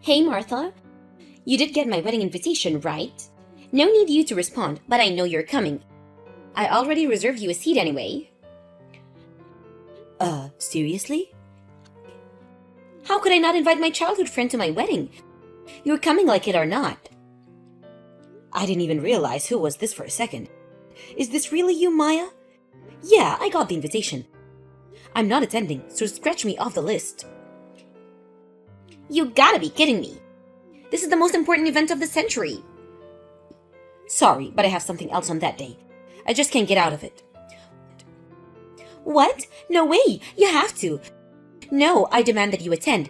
Hey, Martha. You did get my wedding invitation, right? No need you to respond, but I know you're coming. I already reserved you a seat anyway. Seriously? How could I not invite my childhood friend to my wedding? You're coming like it or not. I didn't even realize who was this for a second. Is this really you, Maya? Yeah, I got the invitation. I'm not attending, so scratch me off the list. You gotta be kidding me. This is the most important event of the century. Sorry, but I have something else on that day. I just can't get out of it. What? No way! You have to! No, I demand that you attend.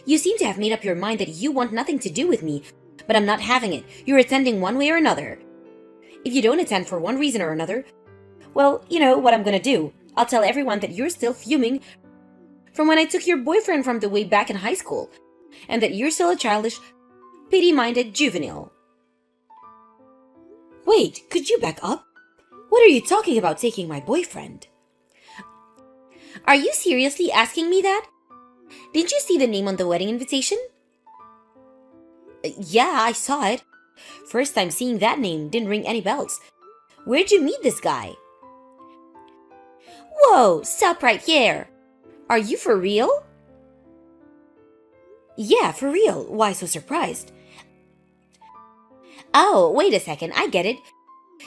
You seem to have made up your mind that you want nothing to do with me, but I'm not having it. You're attending one way or another. If you don't attend for one reason or another, well, you know what I'm gonna do. I'll tell everyone that you're still fuming from when I took your boyfriend from the way back in high school, and that you're still a childish, pity-minded juvenile. Wait, could you back up? What are you talking about taking my boyfriend? Are you seriously asking me that? Didn't you see the name on the wedding invitation? Yeah, I saw it. First time seeing that name, didn't ring any bells. Where'd you meet this guy? Whoa, stop right here. Are you for real? Yeah, for real. Why so surprised? Oh, wait a second, I get it.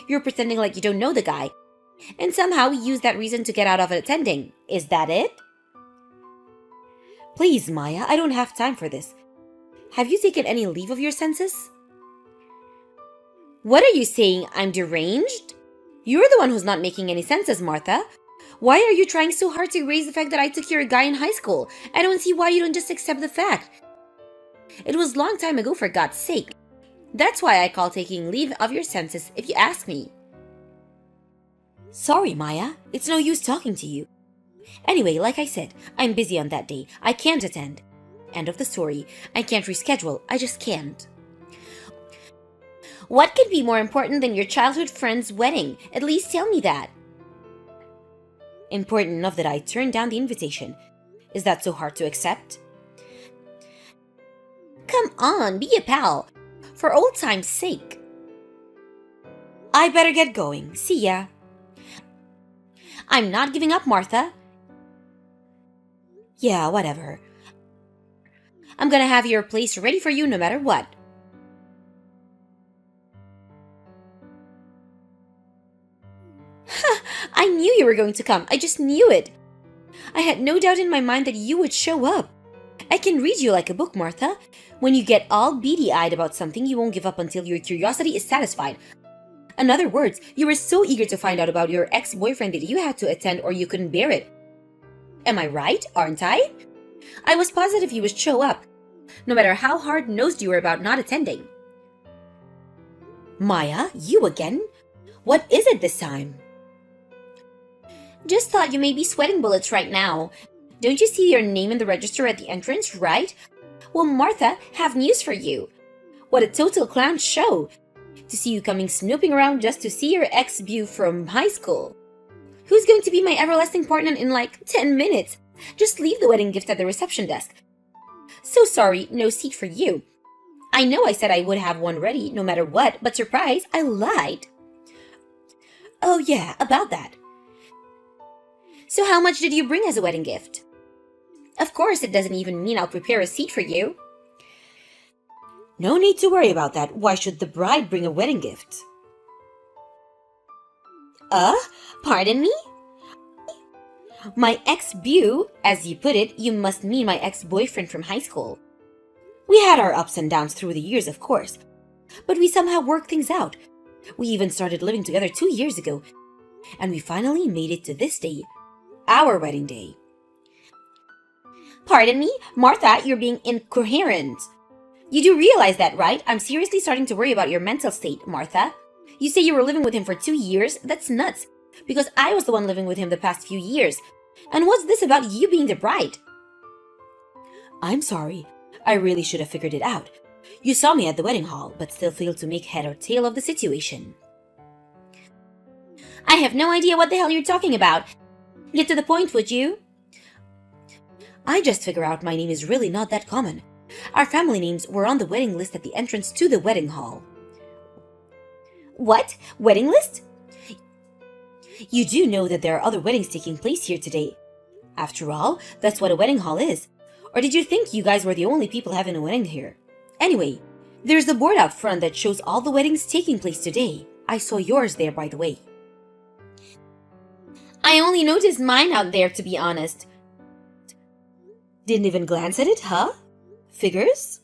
You're pretending like you don't know the guy, and somehow use that reason to get out of attending. Is that it? Please, Maya, I don't have time for this. Have you taken any leave of your senses? What are you saying? I'm deranged? You're the one who's not making any senses, Martha. Why are you trying so hard to erase the fact that I took your guy in high school? I don't see why you don't just accept the fact. It was long time ago, for God's sake. That's why I call taking leave of your senses, if you ask me. Sorry, Maya. It's no use talking to you. Anyway, like I said, I'm busy on that day. I can't attend. End of the story. I can't reschedule. I just can't. What could be more important than your childhood friend's wedding? At least tell me that. Important enough that I turned down the invitation. Is that so hard to accept? Come on, be a pal. For old time's sake. I better get going. See ya. I'm not giving up, Martha. Yeah, whatever. I'm gonna have your place ready for you no matter what. I knew you were going to come. I just knew it. I had no doubt in my mind that you would show up. I can read you like a book, Martha. When you get all beady-eyed about something, you won't give up until your curiosity is satisfied. In other words, you were so eager to find out about your ex-boyfriend that you had to attend or you couldn't bear it. Am I right, aren't I? I was positive you would show up, no matter how hard-nosed you were about not attending. Maya, you again? What is it this time? Just thought you may be sweating bullets right now. Don't you see your name in the register at the entrance, right? Well, Martha, have news for you. What a total clown show. To see you coming snooping around just to see your ex-beau from high school. Who's going to be my everlasting partner in like 10 minutes? Just leave the wedding gift at the reception desk. So sorry, no seat for you. I know I said I would have one ready no matter what, but surprise, I lied. Oh yeah, about that. So how much did you bring as a wedding gift? Of course, it doesn't even mean I'll prepare a seat for you. No need to worry about that. Why should the bride bring a wedding gift? Pardon me? My ex-beau, as you put it, you must mean my ex-boyfriend from high school. We had our ups and downs through the years, of course. But we somehow worked things out. We even started living together 2 years ago. And we finally made it to this day. Our wedding day. Pardon me? Martha, you're being incoherent. You do realize that, right? I'm seriously starting to worry about your mental state, Martha. You say you were living with him for 2 years? That's nuts. Because I was the one living with him the past few years. And what's this about you being the bride? I'm sorry. I really should have figured it out. You saw me at the wedding hall, but still failed to make head or tail of the situation. I have no idea what the hell you're talking about. Get to the point, would you? I just figure out my name is really not that common. Our family names were on the wedding list at the entrance to the wedding hall. What? Wedding list? You do know that there are other weddings taking place here today. After all, that's what a wedding hall is. Or did you think you guys were the only people having a wedding here? Anyway, there's a board out front that shows all the weddings taking place today. I saw yours there, by the way. I only noticed mine out there, to be honest. Didn't even glance at it, huh? Figures?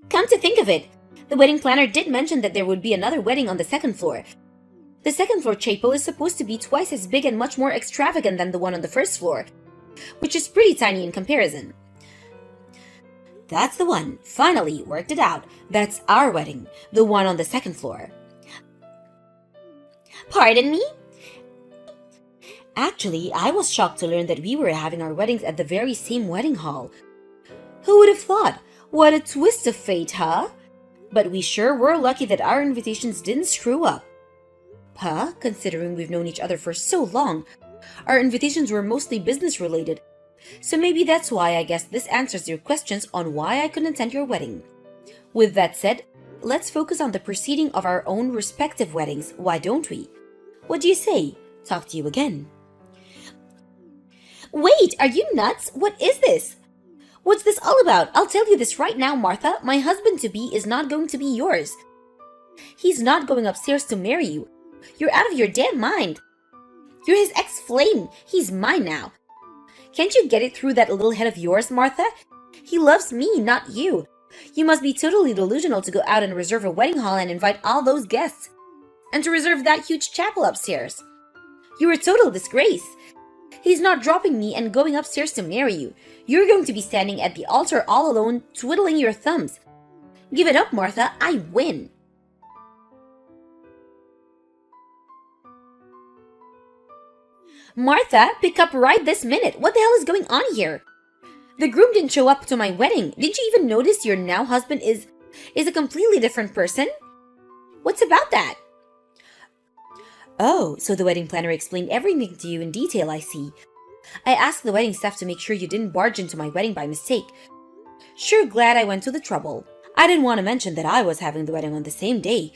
Come to think of it, the wedding planner did mention that there would be another wedding on the second floor. The second floor chapel is supposed to be twice as big and much more extravagant than the one on the first floor, which is pretty tiny in comparison. That's the one. Finally, worked it out. That's our wedding, the one on the second floor. Pardon me? Actually, I was shocked to learn that we were having our weddings at the very same wedding hall. Who would have thought? What a twist of fate, huh? But we sure were lucky that our invitations didn't screw up. Huh? Considering we've known each other for so long, our invitations were mostly business related. So maybe that's why I guess this answers your questions on why I couldn't attend your wedding. With that said, let's focus on the proceeding of our own respective weddings, why don't we? What do you say? Talk to you again. Wait, are you nuts? What is this? What's this all about? I'll tell you this right now, Martha. My husband-to-be is not going to be yours. He's not going upstairs to marry you. You're out of your damn mind. You're his ex-flame. He's mine now. Can't you get it through that little head of yours, Martha? He loves me, not you. You must be totally delusional to go out and reserve a wedding hall and invite all those guests. And to reserve that huge chapel upstairs. You're a total disgrace. He's not dropping me and going upstairs to marry you. You're going to be standing at the altar all alone, twiddling your thumbs. Give it up, Martha. I win. Martha, pick up right this minute. What the hell is going on here? The groom didn't show up to my wedding. Didn't you even notice your now husband is a completely different person? What's about that? Oh, so the wedding planner explained everything to you in detail, I see. I asked the wedding staff to make sure you didn't barge into my wedding by mistake. Sure glad I went to the trouble. I didn't want to mention that I was having the wedding on the same day.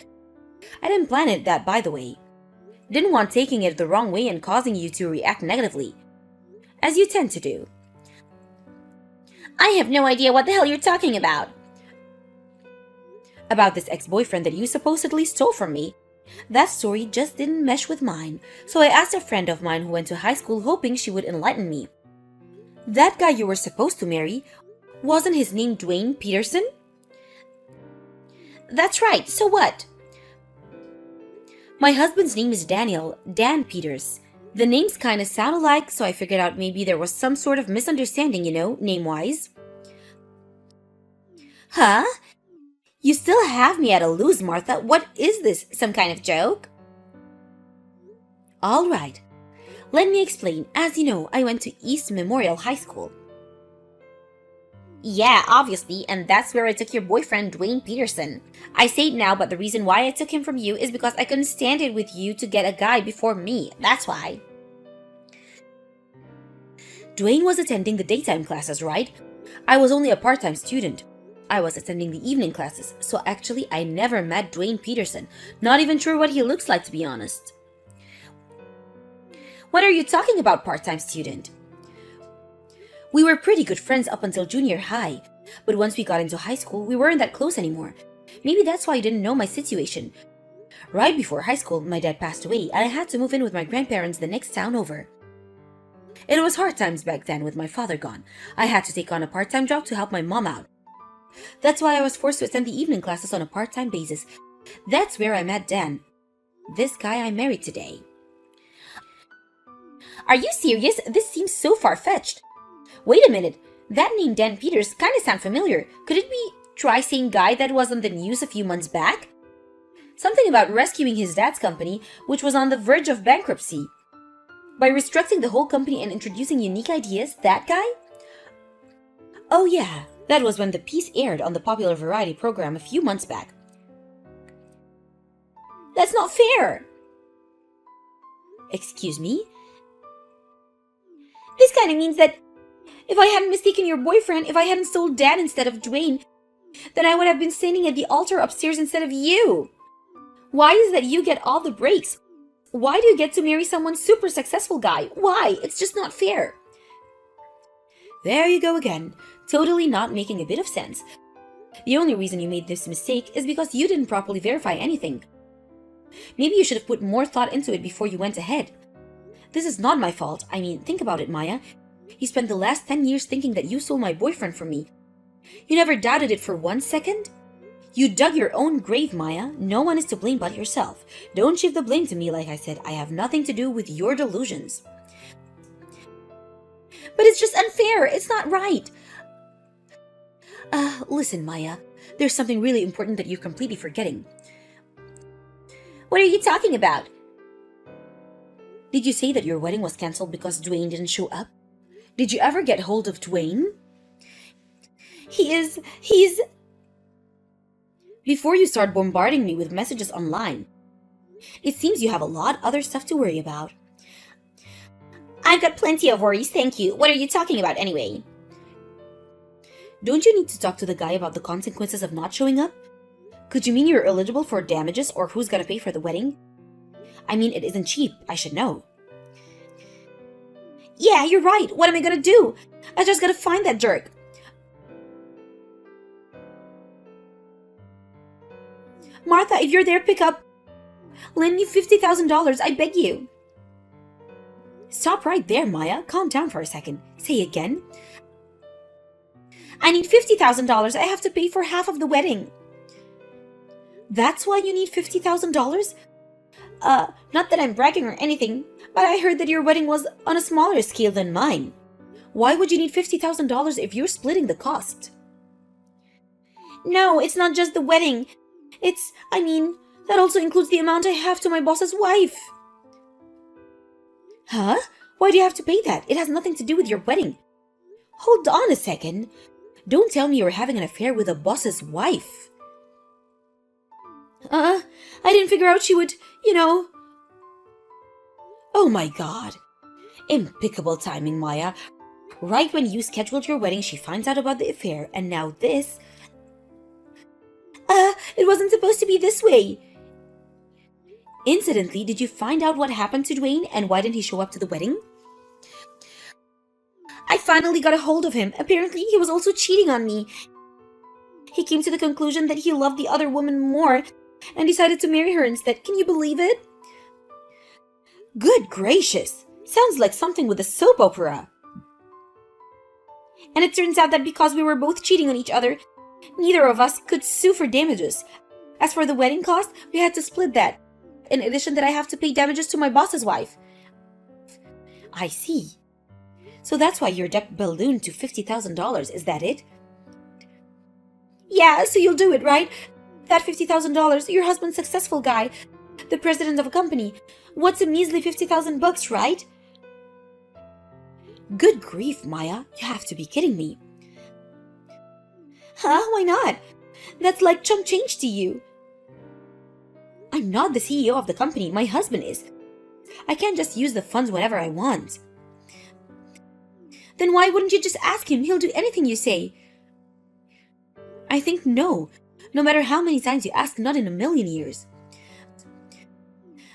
I didn't plan it that, by the way. Didn't want taking it the wrong way and causing you to react negatively. As you tend to do. I have no idea what the hell you're talking about. About this ex-boyfriend that you supposedly stole from me. That story just didn't mesh with mine, so I asked a friend of mine who went to high school hoping she would enlighten me. That guy you were supposed to marry, wasn't his name Dwayne Peterson? That's right, so what? My husband's name is Daniel, Dan Peters. The names kinda sound alike, so I figured out maybe there was some sort of misunderstanding, name-wise. Huh? You still have me at a lose, Martha. What is this, some kind of joke? All right. Let me explain. As you know, I went to East Memorial High School. Yeah, obviously, and that's where I took your boyfriend, Dwayne Peterson. I say it now, but the reason why I took him from you is because I couldn't stand it with you to get a guy before me. That's why. Dwayne was attending the daytime classes, right? I was only a part-time student. I was attending the evening classes, so actually I never met Dwayne Peterson. Not even sure what he looks like, to be honest. What are you talking about, part-time student? We were pretty good friends up until junior high, but once we got into high school, we weren't that close anymore. Maybe that's why you didn't know my situation. Right before high school, my dad passed away, and I had to move in with my grandparents the next town over. It was hard times back then with my father gone. I had to take on a part-time job to help my mom out. That's why I was forced to attend the evening classes on a part-time basis. That's where I met Dan, this guy I married today. Are you serious? This seems so far-fetched. Wait a minute. That name Dan Peters kind of sound familiar. Could it be tri-same guy that was on the news a few months back? Something about rescuing his dad's company, which was on the verge of bankruptcy. By restructuring the whole company and introducing unique ideas, that guy? Oh yeah, that was when the piece aired on the popular variety program a few months back. That's not fair! Excuse me? This kind of means that If I hadn't mistaken your boyfriend, if I hadn't sold Dad instead of Dwayne, then I would have been standing at the altar upstairs instead of you. Why is that you get all the breaks? Why do you get to marry someone super successful guy? Why? It's just not fair. There you go again, totally not making a bit of sense. The only reason you made this mistake is because you didn't properly verify anything. Maybe you should have put more thought into it before you went ahead. This is not my fault. I mean, think about it, Maya. You spent the last 10 years thinking that you sold my boyfriend for me. You never doubted it for 1 second? You dug your own grave, Maya. No one is to blame but yourself. Don't shift the blame to me, like I said. I have nothing to do with your delusions. But it's just unfair. It's not right. Listen, Maya. There's something really important that you're completely forgetting. What are you talking about? Did you say that your wedding was cancelled because Dwayne didn't show up? Did you ever get hold of Dwayne? He's... Before you start bombarding me with messages online, it seems you have a lot other stuff to worry about. I've got plenty of worries, thank you. What are you talking about anyway? Don't you need to talk to the guy about the consequences of not showing up? Could you mean you're eligible for damages or who's gonna pay for the wedding? I mean, it isn't cheap, I should know. Yeah, you're right. What am I gonna do? I just gotta find that jerk. Martha, if you're there, pick up. Lend me $50,000, I beg you. Stop right there, Maya. Calm down for a second. Say again. I need $50,000. I have to pay for half of the wedding. That's why you need $50,000? Not that I'm bragging or anything, but I heard that your wedding was on a smaller scale than mine. Why would you need $50,000 if you're splitting the cost? No, it's not just the wedding. That also includes the amount I have to my boss's wife. Huh? Why do you have to pay that? It has nothing to do with your wedding. Hold on a second. Don't tell me you're having an affair with a boss's wife. I didn't figure out she would, Oh my god. Impeccable timing, Maya. Right when you scheduled your wedding, she finds out about the affair, and now this... It wasn't supposed to be this way. Incidentally, did you find out what happened to Dwayne, and why didn't he show up to the wedding? I finally got a hold of him. Apparently, he was also cheating on me. He came to the conclusion that he loved the other woman more and decided to marry her instead. Can you believe it? Good gracious! Sounds like something with a soap opera. And it turns out that because we were both cheating on each other, neither of us could sue for damages. As for the wedding cost, we had to split that. In addition that I have to pay damages to my boss's wife. I see. So that's why your debt ballooned to $50,000, is that it? Yeah, so you'll do it, right? That $50,000, your husband's successful guy, the president of a company. What's a measly $50,000, right? Good grief, Maya. You have to be kidding me. Huh? Why not? That's like chump change to you. I'm not the CEO of the company. My husband is. I can't just use the funds whenever I want. Then why wouldn't you just ask him? He'll do anything you say. I think no. No matter how many times you ask, not in a million years.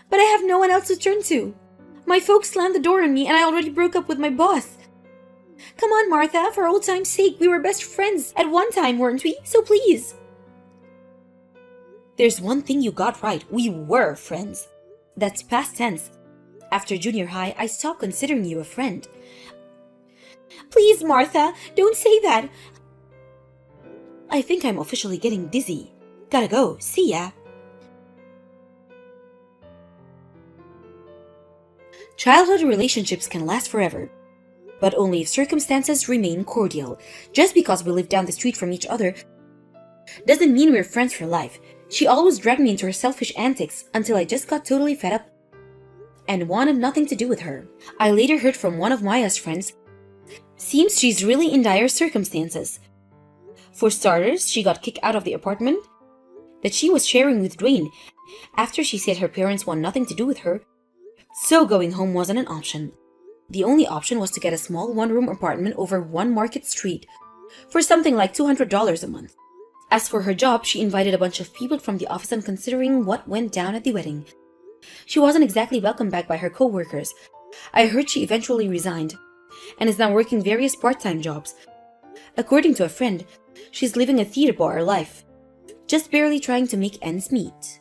But I have no one else to turn to. My folks slammed the door on me and I already broke up with my boss. Come on, Martha, for old time's sake, we were best friends at one time, weren't we? So please. There's one thing you got right. We were friends. That's past tense. After junior high, I stopped considering you a friend. Please, Martha, don't say that. I think I'm officially getting dizzy. Gotta go. See ya. Childhood relationships can last forever, but only if circumstances remain cordial. Just because we live down the street from each other doesn't mean we're friends for life. She always dragged me into her selfish antics until I just got totally fed up and wanted nothing to do with her. I later heard from one of Maya's friends. Seems she's really in dire circumstances. For starters, she got kicked out of the apartment that she was sharing with Dwayne after she said her parents want nothing to do with her, so going home wasn't an option. The only option was to get a small one-room apartment over One Market Street for something like $200 a month. As for her job, she invited a bunch of people from the office, and considering what went down at the wedding, she wasn't exactly welcomed back by her co-workers. I heard she eventually resigned and is now working various part-time jobs. According to a friend, she's living a theater bar life, just barely trying to make ends meet.